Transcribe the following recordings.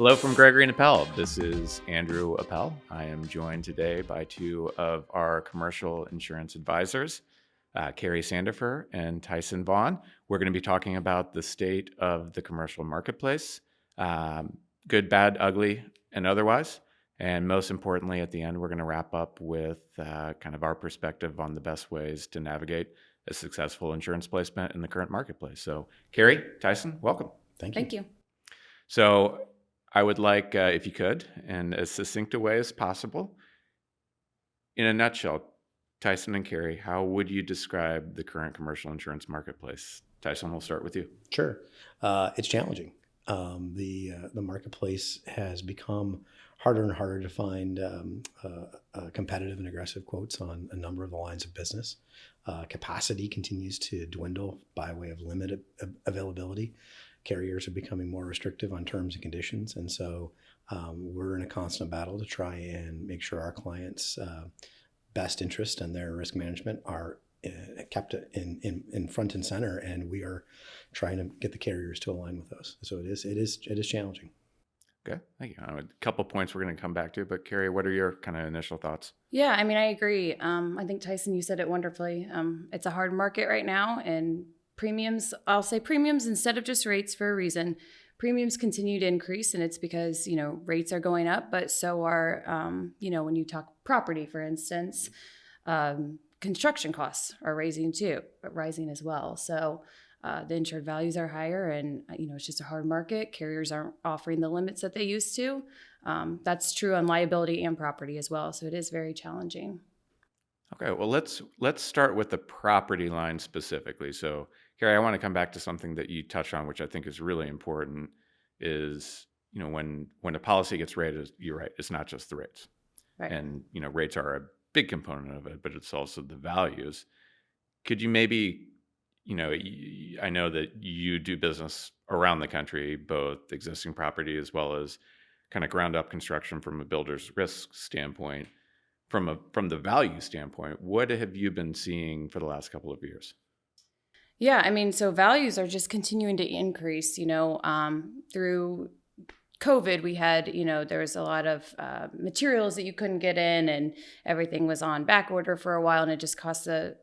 Hello from Gregory Appel. This is Andrew Appel. I am joined today by two of our commercial insurance advisors, Kari Sandifer and Tyson Vaughn. We're going to be talking about the state of the commercial marketplace, good, bad, ugly, and otherwise. And most importantly, at the end, we're going to wrap up with kind of our perspective on the best ways to navigate a successful insurance placement in the current marketplace. So, Kari, Tyson, welcome. Thank you. So I would like, if you could, in as succinct a way as possible, in a nutshell, Tyson and Kari, how would you describe the current commercial insurance marketplace? Tyson, we'll start with you. Sure. It's challenging. The marketplace has become harder and harder to find competitive and aggressive quotes on a number of the lines of business. Capacity continues to dwindle by way of limited availability. Carriers are becoming more restrictive on terms and conditions. And so we're in a constant battle to try and make sure our clients' best interest and their risk management are kept in front and center. And we are trying to get the carriers to align with those. So it is challenging. Okay, thank you. A couple points we're going to come back to, but Kari, what are your kind of initial thoughts? Yeah, I mean, I agree. I think, Tyson, you said it wonderfully. It's a hard market right now, and premiums, I'll say premiums instead of just rates for a reason. Premiums continue to increase, and it's because, rates are going up, but so are, when you talk property, for instance, construction costs are rising as well. So the insured values are higher, and, it's just a hard market. Carriers aren't offering the limits that they used to. That's true on liability and property as well. So it is very challenging. Okay, well, let's start with the property line specifically. So, Kari, I want to come back to something that you touched on, which I think is really important, is, when a policy gets rated, you're right, it's not just the rates. Right. And, rates are a big component of it, but it's also the values. Could you maybe, I know that you do business around the country, both existing property as well as kind of ground up construction from a builder's risk standpoint. From the value standpoint, what have you been seeing for the last couple of years? Yeah, I mean, so values are just continuing to increase. Through COVID, we had, there was a lot of materials that you couldn't get in, and everything was on back order for a while, and it just cost the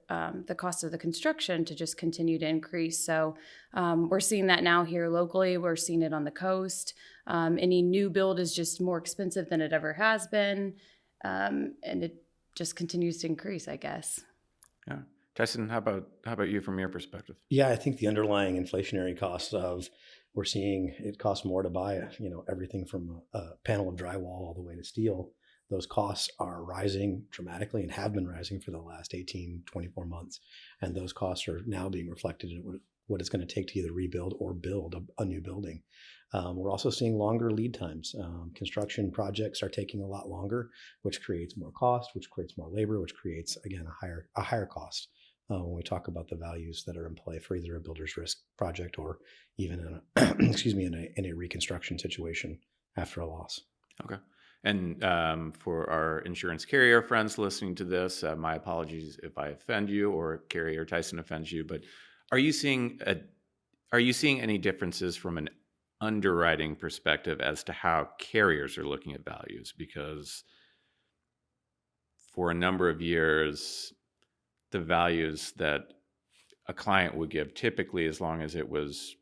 cost of the construction to just continue to increase. So we're seeing that now here locally. We're seeing it on the coast. Any new build is just more expensive than it ever has been. And it just continues to increase, I guess. Yeah. Tyson, how about you from your perspective? Yeah, I think the underlying inflationary costs we're seeing it costs more to buy, everything from a panel of drywall all the way to steel. Those costs are rising dramatically and have been rising for the last 18, 24 months. And those costs are now being reflected in what it's going to take to either rebuild or build a new building. We're also seeing longer lead times. Construction projects are taking a lot longer, which creates more cost, which creates more labor, which creates, again, a higher cost when we talk about the values that are in play for either a builder's risk project or even in a reconstruction situation after a loss. Okay. And for our insurance carrier friends listening to this, my apologies if I offend you or Kari or Tyson offends you, but are you seeing any differences from an underwriting perspective as to how carriers are looking at values? Because for a number of years, the values that a client would give, typically as long as it was,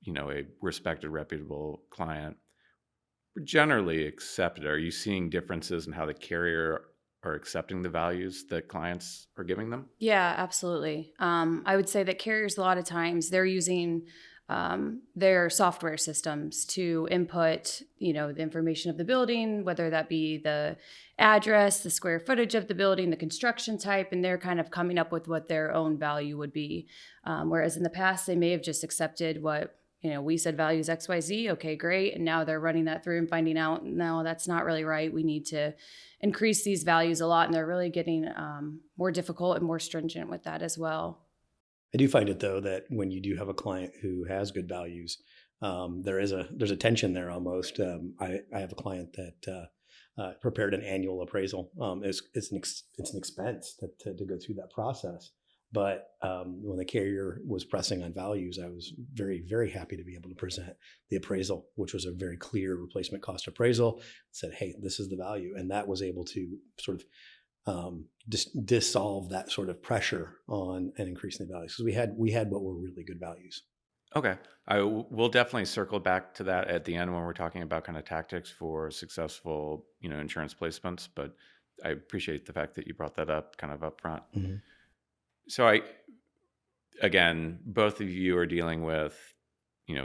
a respected, reputable client, were generally accepted. Are you seeing differences in how the carrier are accepting the values that clients are giving them? Yeah, absolutely. I would say that carriers, a lot of times, they're using their software systems to input, the information of the building, whether that be the address, the square footage of the building, the construction type, and they're kind of coming up with what their own value would be. Whereas in the past, they may have just accepted what, we said values XYZ, okay, great. And now they're running that through and finding out, no, that's not really right. We need to increase these values a lot. And they're really getting more difficult and more stringent with that as well. I do find it, though, that when you do have a client who has good values, there's a tension there almost. I have a client that prepared an annual appraisal. It's an expense to go through that process. But when the carrier was pressing on values, I was very, very happy to be able to present the appraisal, which was a very clear replacement cost appraisal. Said, hey, this is the value. And that was able to sort of dissolve that sort of pressure on an increase in the values, because we had what were really good values. Okay. We'll definitely circle back to that at the end when we're talking about kind of tactics for successful, insurance placements. But I appreciate the fact that you brought that up kind of up front. Mm-hmm. So again, both of you are dealing with,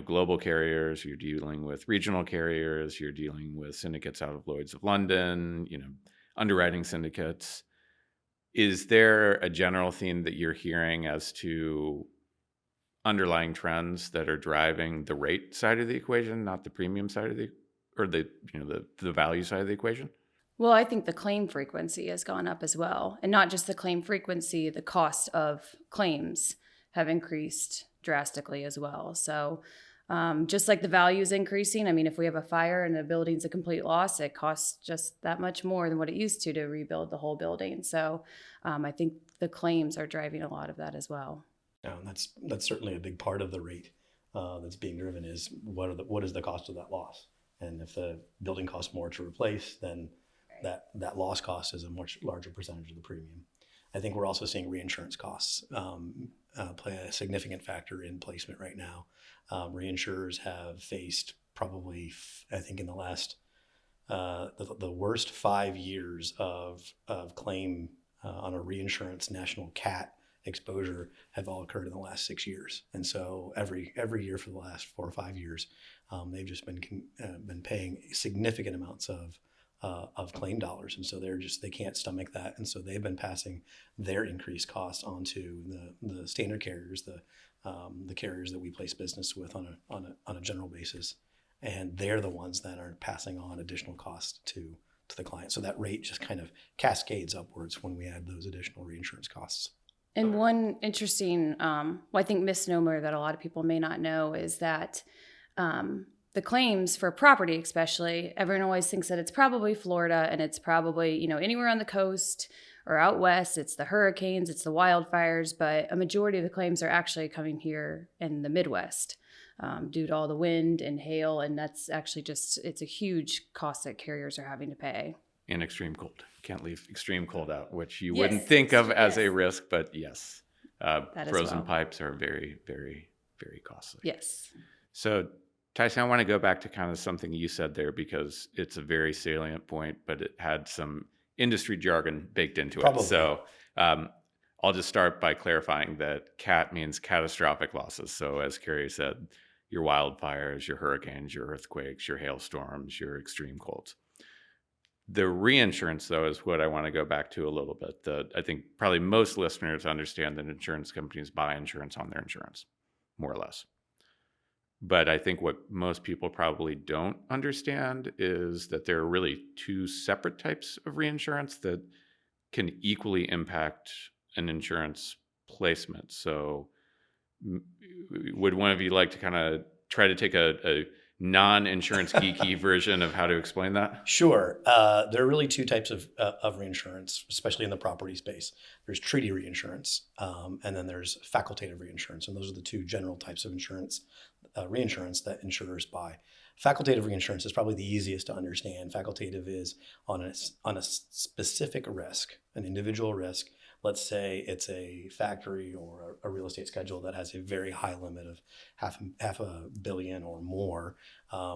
global carriers, you're dealing with regional carriers, you're dealing with syndicates out of Lloyd's of London, underwriting syndicates. Is there a general theme that you're hearing as to underlying trends that are driving the rate side of the equation, not the premium side of the value side of the equation? Well, I think the claim frequency has gone up as well. And not just the claim frequency, the cost of claims have increased drastically as well. So just like the value is increasing, I mean, if we have a fire and a building's a complete loss, it costs just that much more than what it used to rebuild the whole building. So I think the claims are driving a lot of that as well. Yeah, and that's certainly a big part of the rate that's being driven is what is the cost of that loss? And if the building costs more to replace, then that loss cost is a much larger percentage of the premium. I think we're also seeing reinsurance costs play a significant factor in placement right now. Reinsurers have faced probably, I think, in the last the worst 5 years of claim on a reinsurance national cat exposure have all occurred in the last 6 years. And so every year for the last 4 or 5 years, they've just been paying significant amounts of claim dollars. And so they can't stomach that. And so they've been passing their increased costs onto the standard carriers, the carriers that we place business with on a general basis. And they're the ones that are passing on additional costs to the client. So that rate just kind of cascades upwards when we add those additional reinsurance costs. And one interesting, I think misnomer that a lot of people may not know is that the claims for property, especially, everyone always thinks that it's probably Florida and it's probably, anywhere on the coast or out west. It's the hurricanes, it's the wildfires, but a majority of the claims are actually coming here in the Midwest due to all the wind and hail. And that's actually it's a huge cost that carriers are having to pay. And extreme cold. Can't leave extreme cold out, which you wouldn't think of as a risk, but yes. Frozen pipes are very, very, very costly. Yes. So, Tyson, I want to go back to kind of something you said there because it's a very salient point, but it had some industry jargon baked into it. So I'll just start by clarifying that CAT means catastrophic losses. So as Kari said, your wildfires, your hurricanes, your earthquakes, your hailstorms, your extreme colds. The reinsurance, though, is what I want to go back to a little bit. I think probably most listeners understand that insurance companies buy insurance on their insurance, more or less. But I think what most people probably don't understand is that there are really two separate types of reinsurance that can equally impact an insurance placement. So would one of you like to kind of try to take a non-insurance geeky version of how to explain that? Sure. There are really two types of reinsurance, especially in the property space. There's treaty reinsurance, and then there's facultative reinsurance. And those are the two general types of reinsurance that insurers buy. Facultative reinsurance is probably the easiest to understand. Facultative is on a specific risk, an individual risk. Let's say it's a factory or a real estate schedule that has a very high limit of half a billion or more.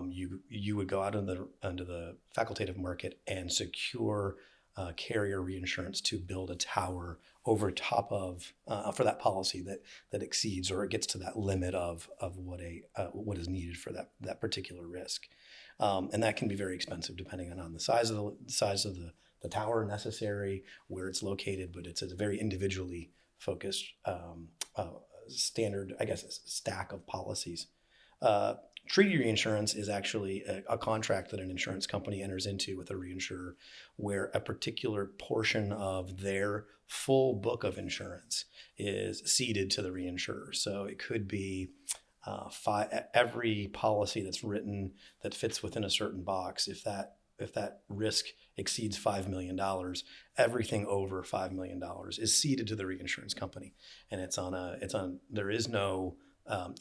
You would go out into the facultative market and secure carrier reinsurance to build a tower over top of for that policy that exceeds or it gets to that limit of what is needed for that particular risk, and that can be very expensive depending on the size of the tower necessary, where it's located, but it's a very individually focused standard, I guess, stack of policies. Treaty reinsurance is actually a contract that an insurance company enters into with a reinsurer where a particular portion of their full book of insurance is ceded to the reinsurer. So it could be every policy that's written that fits within a certain box. If that risk exceeds $5 million, everything over $5 million is ceded to the reinsurance company. And there is no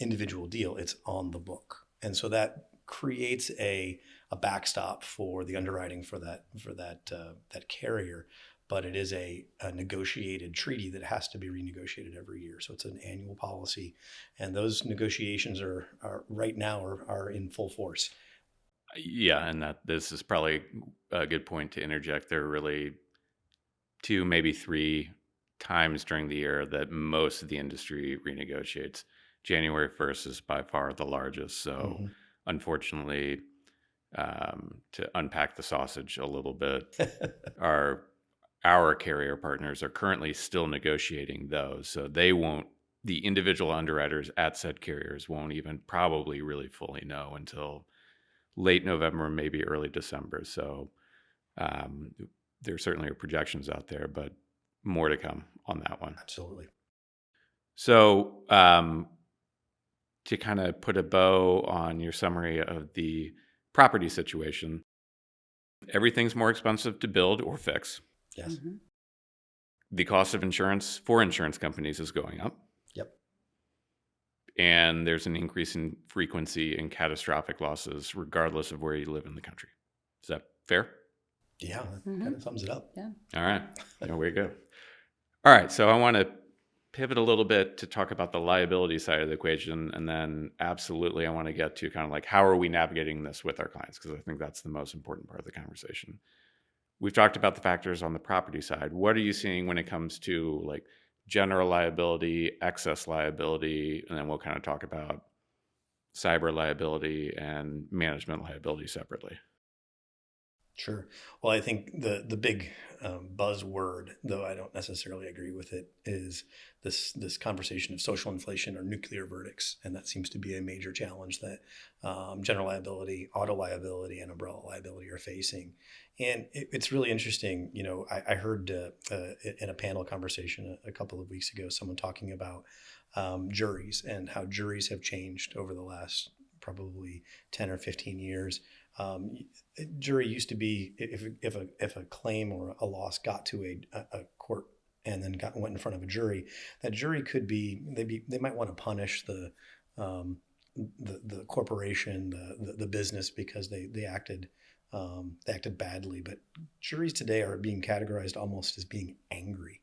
individual deal, it's on the book. And so that creates a backstop for the underwriting for that carrier. But it is a negotiated treaty that has to be renegotiated every year. So it's an annual policy. And those negotiations are right now are in full force. Yeah, and that this is probably a good point to interject. There are really 2, maybe 3 times during the year that most of the industry renegotiates. January 1st is by far the largest. So unfortunately, to unpack the sausage a little bit, our carrier partners are currently still negotiating those. So the individual underwriters at said carriers won't even probably really fully know until late November, maybe early December. So there certainly are projections out there, but more to come on that one. Absolutely. So to kind of put a bow on your summary of the property situation, everything's more expensive to build or fix. Yes. The cost of insurance for insurance companies is going up. Yep. And there's an increase in frequency in catastrophic losses, regardless of where you live in the country. Is that fair? Yeah, that kind of sums it up. Yeah. All right. There we go. All right. So I want to pivot a little bit to talk about the liability side of the equation. And then absolutely, I want to get to kind of like, how are we navigating this with our clients? Because I think that's the most important part of the conversation. We've talked about the factors on the property side. What are you seeing when it comes to like general liability, excess liability, and then we'll kind of talk about cyber liability and management liability separately? Sure. Well, I think the big buzzword, though I don't necessarily agree with it, is this conversation of social inflation or nuclear verdicts, and that seems to be a major challenge that general liability, auto liability, and umbrella liability are facing. And it's really interesting. You know, I heard in a panel conversation a couple of weeks ago, someone talking about juries and how juries have changed over the last probably 10 or 15 years. Jury used to be if a claim or a loss got to a court and then went in front of a jury, that jury could be they might want to punish the corporation, the business, because they acted badly. But juries today are being categorized almost as being angry,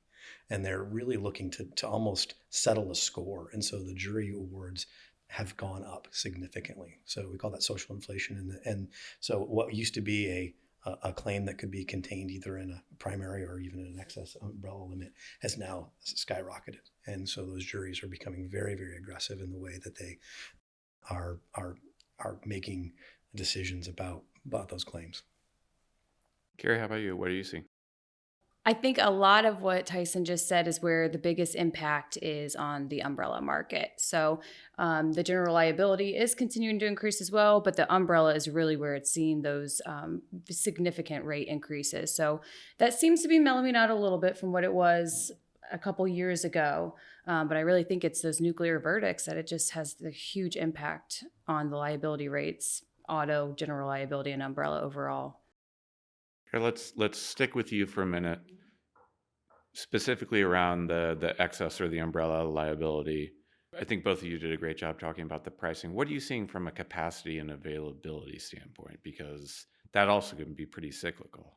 and they're really looking to almost settle a score. And so the jury awards have gone up significantly. So we call that social inflation. And so what used to be a claim that could be contained either in a primary or even an excess umbrella limit has now skyrocketed. And so those juries are becoming very, very aggressive in the way that they are making decisions about those claims. Kari, how about you? What are you seeing? I think a lot of what Tyson just said is where the biggest impact is on the umbrella market. So the general liability is continuing to increase as well, but the umbrella is really where it's seeing those significant rate increases. So that seems to be mellowing out a little bit from what it was a couple years ago. But I really think it's those nuclear verdicts that it just has the huge impact on the liability rates, auto, general liability, and umbrella overall. Let's stick with you for a minute, specifically around the excess or the umbrella liability. I think both of you did a great job talking about the pricing. What are you seeing from a capacity and availability standpoint? Because that also can be pretty cyclical.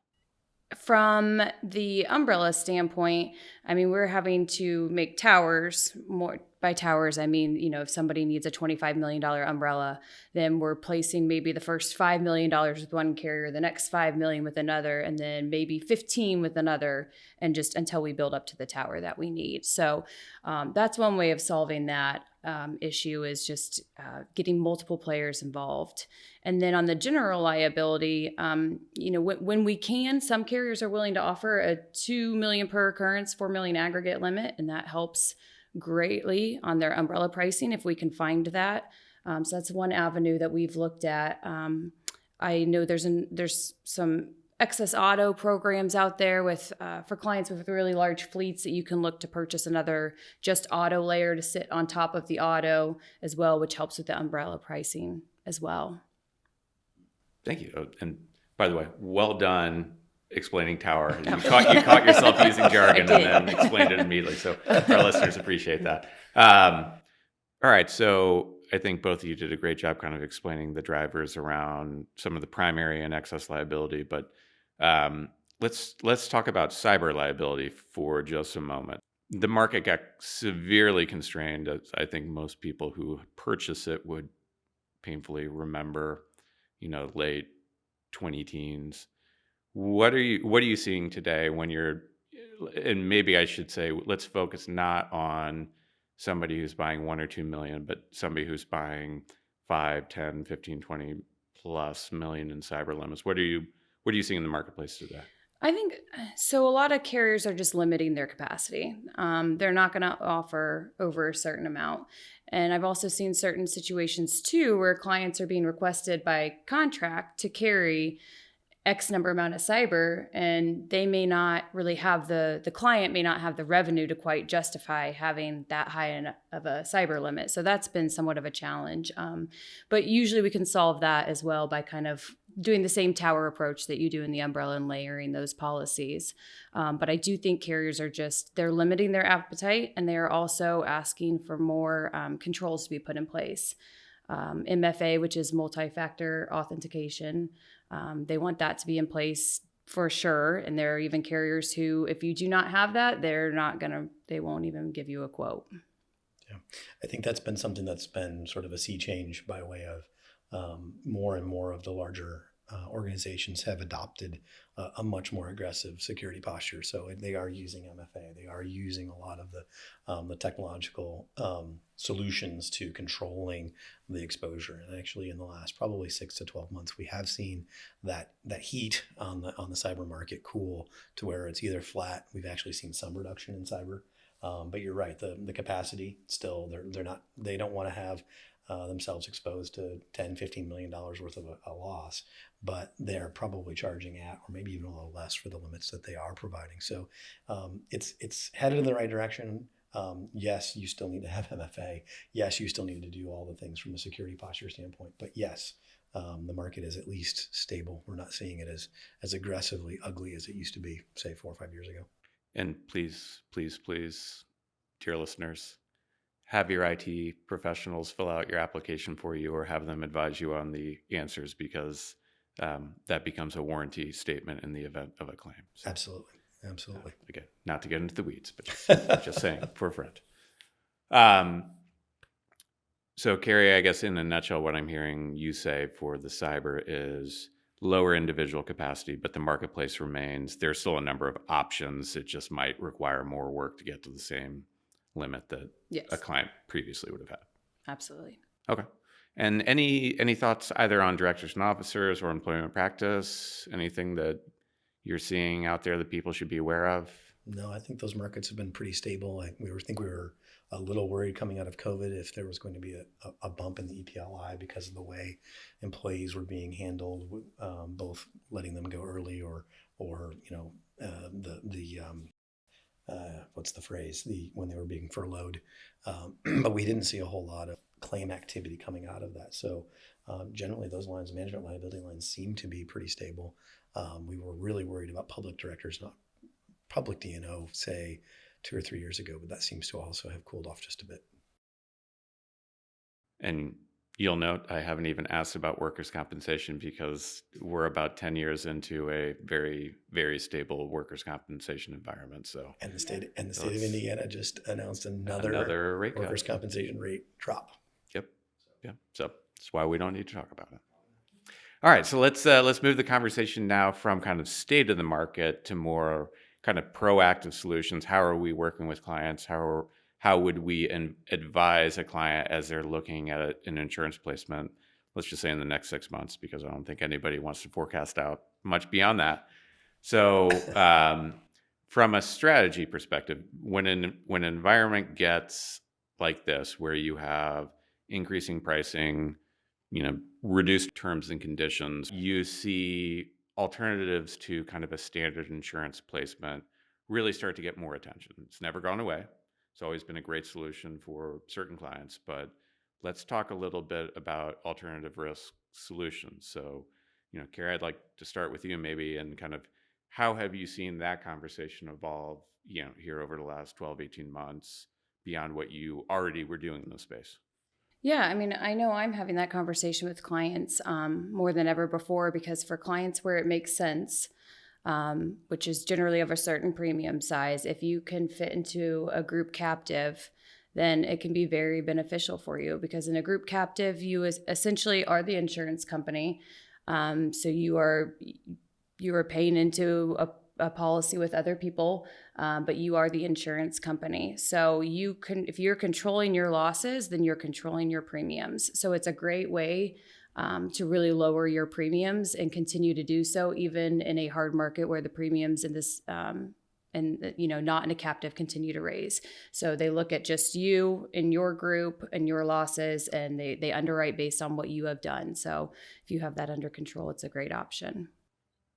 From the umbrella standpoint, I mean, we're having to make towers. More by towers, I mean, you know, if somebody needs a $25 million umbrella, then we're placing maybe the first $5 million with one carrier, the next $5 million with another, and then maybe 15 with another, and just until we build up to the tower that we need. So that's one way of solving that issue, is just getting multiple players involved. And then on the general liability, you know, when we can, some carriers are willing to offer a $2 million per occurrence, $4 million aggregate limit, and that helps greatly on their umbrella pricing if we can find that. So that's one avenue that we've looked at. I know there's some excess auto programs out there with for clients with really large fleets that you can look to purchase another just auto layer to sit on top of the auto as well, which helps with the umbrella pricing as well. Thank you. And by the way, well done explaining tower. You caught yourself using jargon I and did. then explained it immediately. So our listeners appreciate that. All right. So I think both of you did a great job kind of explaining the drivers around some of the primary and excess liability. But let's talk about cyber liability for just a moment. The market got severely constrained, as I think most people who purchase it would painfully remember, late 20 teens. What are you seeing today when you're, and maybe I should say, let's focus not on somebody who's buying 1 or 2 million, but somebody who's buying 5, 10, 15, 20 plus million in cyber limits. What are you seeing in the marketplace today? I think so. A lot of carriers are just limiting their capacity. They're not going to offer over a certain amount. And I've also seen certain situations too where clients are being requested by contract to carry X number amount of cyber, and they may not really have the client may not have the revenue to quite justify having that high of a cyber limit. So that's been somewhat of a challenge. But usually we can solve that as well by kind of doing the same tower approach that you do in the umbrella and layering those policies. But I do think carriers are they're limiting their appetite, and they are also asking for more controls to be put in place. MFA, which is multi-factor authentication. They want that to be in place for sure. And there are even carriers who, if you do not have that, they won't even give you a quote. Yeah. I think that's been something that's been sort of a sea change by way of more and more of the larger organizations have adopted a much more aggressive security posture. So they are using MFA. They are using a lot of the technological solutions to controlling the exposure. And actually, in the last probably 6 to 12 months, we have seen that heat on the cyber market cool to where it's either flat. We've actually seen some reduction in cyber. But you're right. The capacity still they don't want to have themselves exposed to $10, $15 million worth of a loss, but they're probably charging at, or maybe even a little less for the limits that they are providing. So it's headed in the right direction. Yes, you still need to have MFA. Yes, you still need to do all the things from a security posture standpoint. But yes, the market is at least stable. We're not seeing it as aggressively ugly as it used to be, say, 4 or 5 years ago. And please, dear listeners, have your IT professionals fill out your application for you or have them advise you on the answers, because that becomes a warranty statement in the event of a claim. So, Absolutely. again, not to get into the weeds, but just saying for a friend. So, Kari, I guess in a nutshell, what I'm hearing you say for the cyber is lower individual capacity, but the marketplace remains. There's still a number of options. It just might require more work to get to the same limit that a client previously would have had. Absolutely. Okay. And any thoughts either on directors and officers or employment practice? Anything that you're seeing out there that people should be aware of? No, I think those markets have been pretty stable. We were a little worried coming out of COVID if there was going to be a bump in the EPLI because of the way employees were being handled, both letting them go early or what's the phrase? When they were being furloughed. But we didn't see a whole lot of claim activity coming out of that. So generally those lines, management liability lines, seem to be pretty stable. We were really worried about public directors, not public D&O, say 2 or 3 years ago, but that seems to also have cooled off just a bit. And you'll note I haven't even asked about workers' compensation because we're about 10 years into a very, very stable workers' compensation environment. So and the state of Indiana just announced another rate workers' cut. compensation rate drop. Yep. So that's why we don't need to talk about it. All right, so let's move the conversation now from kind of state of the market to more kind of proactive solutions. How are we working with clients? How would we advise a client as they're looking at an insurance placement, let's just say in the next 6 months, because I don't think anybody wants to forecast out much beyond that. So from a strategy perspective, when an environment gets like this, where you have increasing pricing, reduced terms and conditions, you see alternatives to kind of a standard insurance placement really start to get more attention. It's never gone away. It's always been a great solution for certain clients, but let's talk a little bit about alternative risk solutions. So, Kari, I'd like to start with you maybe, and kind of How have you seen that conversation evolve, here over the last 12, 18 months beyond what you already were doing in the space? Yeah, I mean, I know I'm having that conversation with clients more than ever before, because for clients where it makes sense, which is generally of a certain premium size, if you can fit into a group captive, then it can be very beneficial for you, because in a group captive, you essentially are the insurance company. So you are paying into a policy with other people, but you are the insurance company. So you can, if you're controlling your losses, then you're controlling your premiums. So it's a great way to really lower your premiums and continue to do so even in a hard market where the premiums in this not in a captive continue to raise. So they look at just you and your group and your losses, and they underwrite based on what you have done. So if you have that under control, it's a great option.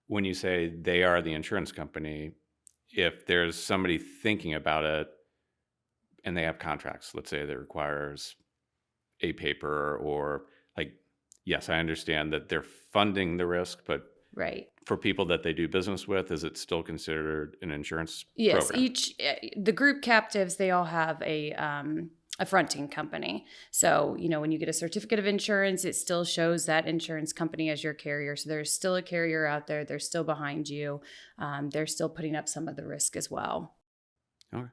When you say they are the insurance company, if there's somebody thinking about it and they have contracts, let's say that requires a paper or like, yes, I understand that they're funding the risk, but Right. for people that they do business with, is it still considered an insurance Yes, program? the group captives, they all have a fronting company. So, when you get a certificate of insurance, it still shows that insurance company as your carrier. So there's still a carrier out there. They're still behind you. They're still putting up some of the risk as well. Okay.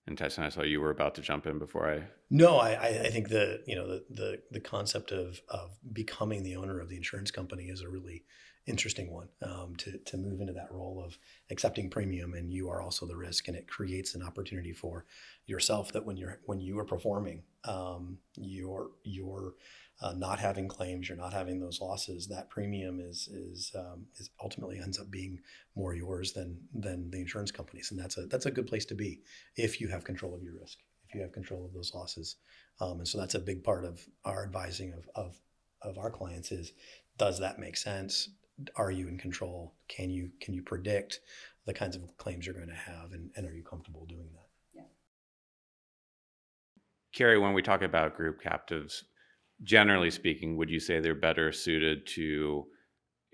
And Tyson, I saw you were about to jump in before I. No, I think the concept of becoming the owner of the insurance company is a really interesting one, to move into that role of accepting premium, and you are also the risk, and it creates an opportunity for yourself that when you are performing, you're not having claims, you're not having those losses. That premium is ultimately ends up being more yours than the insurance companies, and that's a good place to be if you have control of your risk, if you have control of those losses. And so that's a big part of our advising of our clients is, does that make sense? Are you in control? Can you predict the kinds of claims you're going to have, and are you comfortable doing that? Yeah. Kari, when we talk about group captives, generally speaking, would you say they're better suited to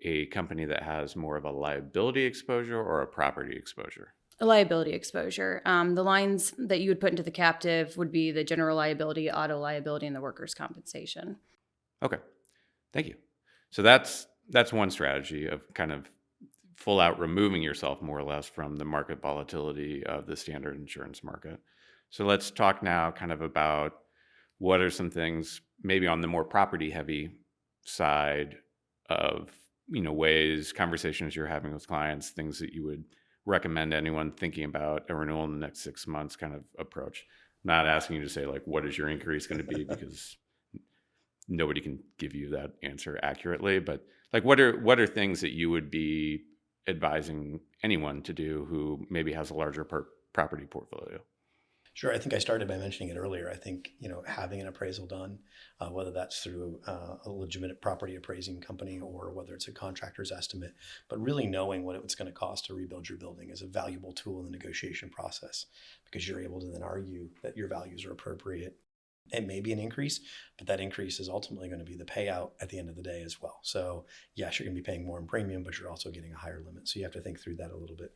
a company that has more of a liability exposure or a property exposure? A liability exposure. The lines that you would put into the captive would be the general liability, auto liability, and the workers' compensation. Okay, thank you. So that's one strategy of kind of full out removing yourself more or less from the market volatility of the standard insurance market. So let's talk now kind of about what are some things maybe on the more property heavy side of, ways, conversations you're having with clients, things that you would recommend anyone thinking about a renewal in the next 6 months kind of approach. I'm not asking you to say like, what is your increase going to be, because nobody can give you that answer accurately, but like what are things that you would be advising anyone to do who maybe has a larger property portfolio? Sure. I think I started by mentioning it earlier. I think, having an appraisal done, whether that's through a legitimate property appraising company or whether it's a contractor's estimate, but really knowing what it's going to cost to rebuild your building is a valuable tool in the negotiation process, because you're able to then argue that your values are appropriate. It may be an increase, but that increase is ultimately going to be the payout at the end of the day as well. So yes, you're going to be paying more in premium, but you're also getting a higher limit. So you have to think through that a little bit.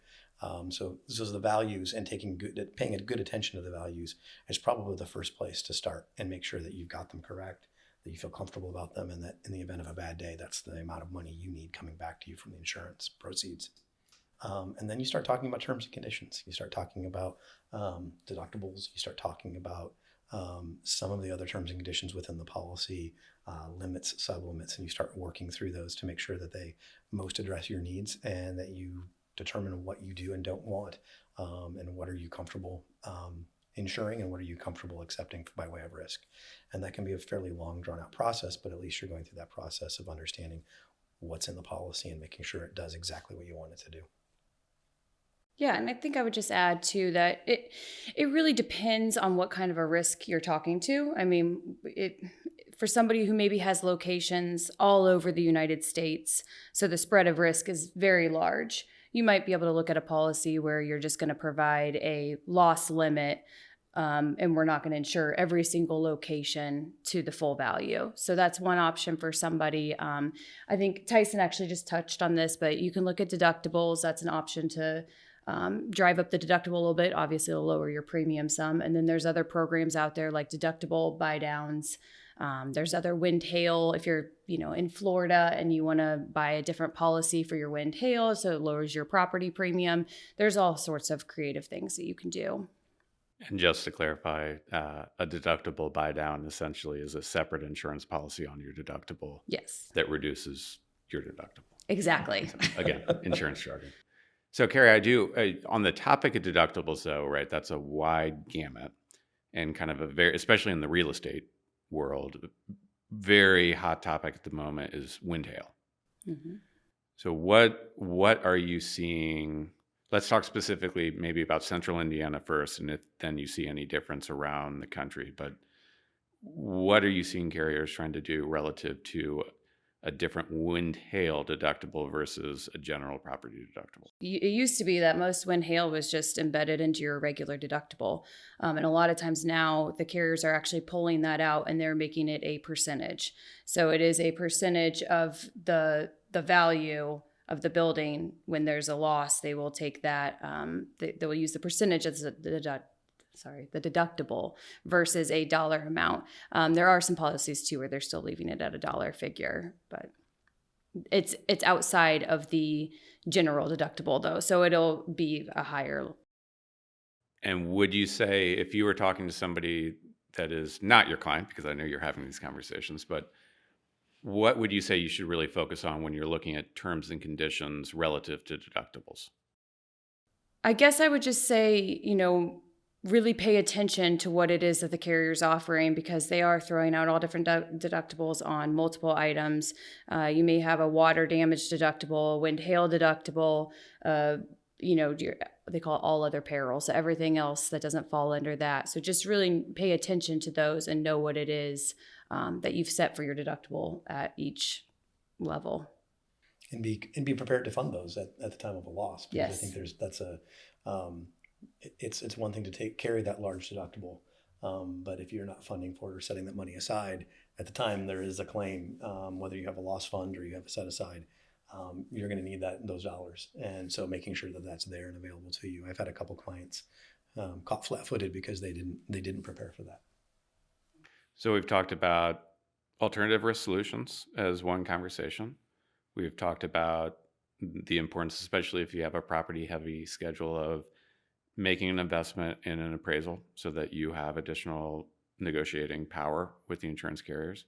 So the values and paying a good attention to the values is probably the first place to start, and make sure that you've got them correct, that you feel comfortable about them, and that in the event of a bad day, that's the amount of money you need coming back to you from the insurance proceeds. And then you start talking about terms and conditions. You start talking about deductibles. You start talking about some of the other terms and conditions within the policy, limits, sublimits, and you start working through those to make sure that they most address your needs, and that you determine what you do and don't want, and what are you comfortable insuring, and what are you comfortable accepting by way of risk. And that can be a fairly long, drawn out process, but at least you're going through that process of understanding what's in the policy and making sure it does exactly what you want it to do. Yeah, and I think I would just add too that it really depends on what kind of a risk you're talking to. I mean, for somebody who maybe has locations all over the United States, so the spread of risk is very large, you might be able to look at a policy where you're just going to provide a loss limit and we're not going to insure every single location to the full value. So that's one option for somebody. I think Tyson actually just touched on this, but you can look at deductibles. That's an option to drive up the deductible a little bit. Obviously, it'll lower your premium some. And then there's other programs out there like deductible buy downs. There's other wind hail. If you're, in Florida and you want to buy a different policy for your wind hail, so it lowers your property premium. There's all sorts of creative things that you can do. And just to clarify, a deductible buy down essentially is a separate insurance policy on your deductible. Yes. That reduces your deductible. Exactly. So, again, insurance jargon. So, Kari, on the topic of deductibles, though, right? That's a wide gamut, and kind of especially in the real estate world, very hot topic at the moment is wind hail. Mm-hmm. So, what are you seeing? Let's talk specifically maybe about Central Indiana first, and if then you see any difference around the country. But what are you seeing carriers trying to do relative to a different wind hail deductible versus a general property deductible? It used to be that most wind hail was just embedded into your regular deductible. And a lot of times now the carriers are actually pulling that out and they're making it a percentage. So it is a percentage of the value of the building. When there's a loss, they will take that. They will use the percentage as the deductible versus a dollar amount. There are some policies too where they're still leaving it at a dollar figure, but it's outside of the general deductible though, so it'll be a higher. And would you say, if you were talking to somebody that is not your client, because I know you're having these conversations, but what would you say you should really focus on when you're looking at terms and conditions relative to deductibles? I guess I would just say, really pay attention to what it is that the carrier's offering, because they are throwing out all different deductibles on multiple items. You may have a water damage deductible, wind hail deductible, they call it all other perils. So everything else that doesn't fall under that. So just really pay attention to those and know what it is that you've set for your deductible at each level. And be prepared to fund those at the time of a loss. Because yes. I think it's one thing to carry that large deductible, but if you're not funding for it or setting that money aside at the time there is a claim, whether you have a loss fund or you have a set aside, you're going to need those dollars. And so making sure that that's there and available to you. I've had a couple clients caught flat-footed because they didn't prepare for that. So we've talked about alternative risk solutions as one conversation. We've talked about the importance, especially if you have a property-heavy schedule, of making an investment in an appraisal so that you have additional negotiating power with the insurance carriers.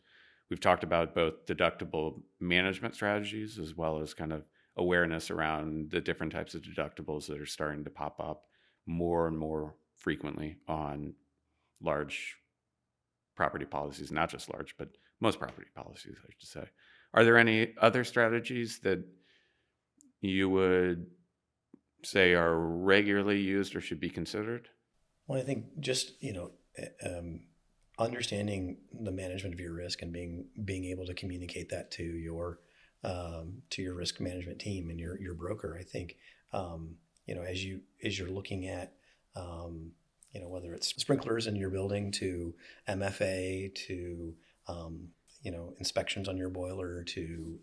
We've talked about both deductible management strategies as well as kind of awareness around the different types of deductibles that are starting to pop up more and more frequently on large property policies, not just large, but most property policies, I should say. Are there any other strategies that you would say are regularly used or should be considered? Well, I think just, understanding the management of your risk and being able to communicate that to your risk management team and your broker. I think, as you're looking at, whether it's sprinklers in your building to MFA to, inspections on your boiler to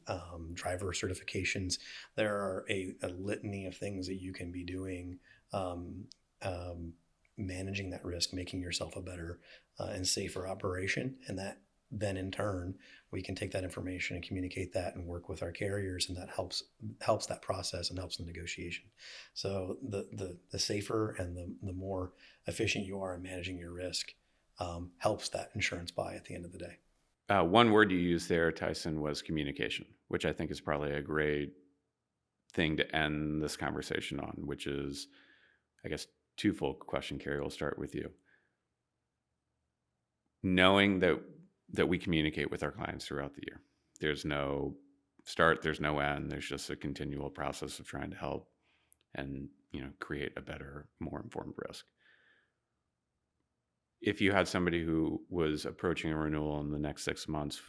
driver certifications, there are a litany of things that you can be doing, managing that risk, making yourself a better and safer operation. And that then in turn, we can take that information and communicate that and work with our carriers, and that helps that process and helps the negotiation. So the safer and the more efficient you are in managing your risk helps that insurance buy at the end of the day. One word you used there, Tyson, was communication, which I think is probably a great thing to end this conversation on, which is, I guess, twofold question. Kari, we'll start with you. Knowing that we communicate with our clients throughout the year. There's no start, there's no end. There's just a continual process of trying to help and create a better, more informed risk. If you had somebody who was approaching a renewal in the next 6 months,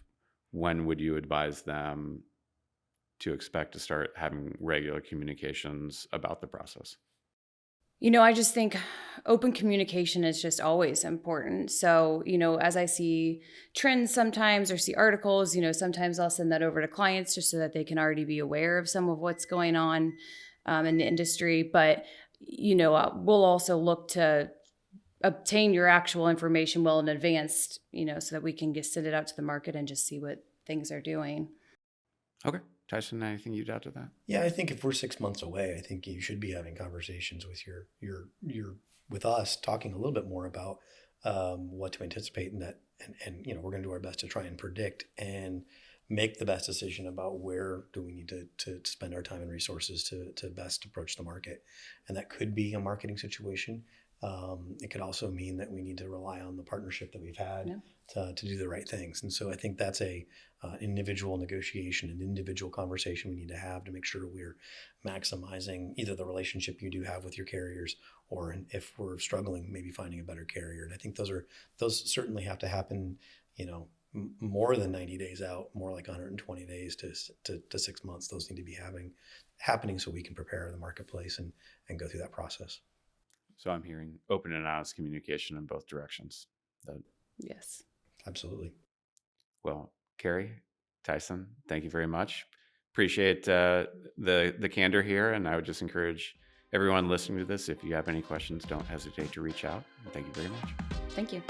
when would you advise them to expect to start having regular communications about the process? I just think open communication is just always important. So, as I see trends sometimes or see articles, sometimes I'll send that over to clients just so that they can already be aware of some of what's going on in the industry. But, we'll also look to obtain your actual information well in advance, so that we can just send it out to the market and just see what things are doing. Okay. Tyson, anything you'd add to that? Yeah, I think if we're 6 months away, I think you should be having conversations with with us, talking a little bit more about what to anticipate, and we're going to do our best to try and predict and make the best decision about where do we need to spend our time and resources to best approach the market. And that could be a marketing situation. It could also mean that we need to rely on the partnership that we've had to do the right things. And so I think that's a individual negotiation, an individual conversation we need to have to make sure we're maximizing either the relationship you do have with your carriers, or if we're struggling, maybe finding a better carrier. And I think those certainly have to happen, more than 90 days out, more like 120 days to 6 months. Those need to be happening so we can prepare the marketplace and go through that process. So I'm hearing open and honest communication in both directions. Yes. Absolutely. Well, Kari, Tyson, thank you very much. Appreciate the candor here, and I would just encourage everyone listening to this, if you have any questions, don't hesitate to reach out. Thank you very much. Thank you.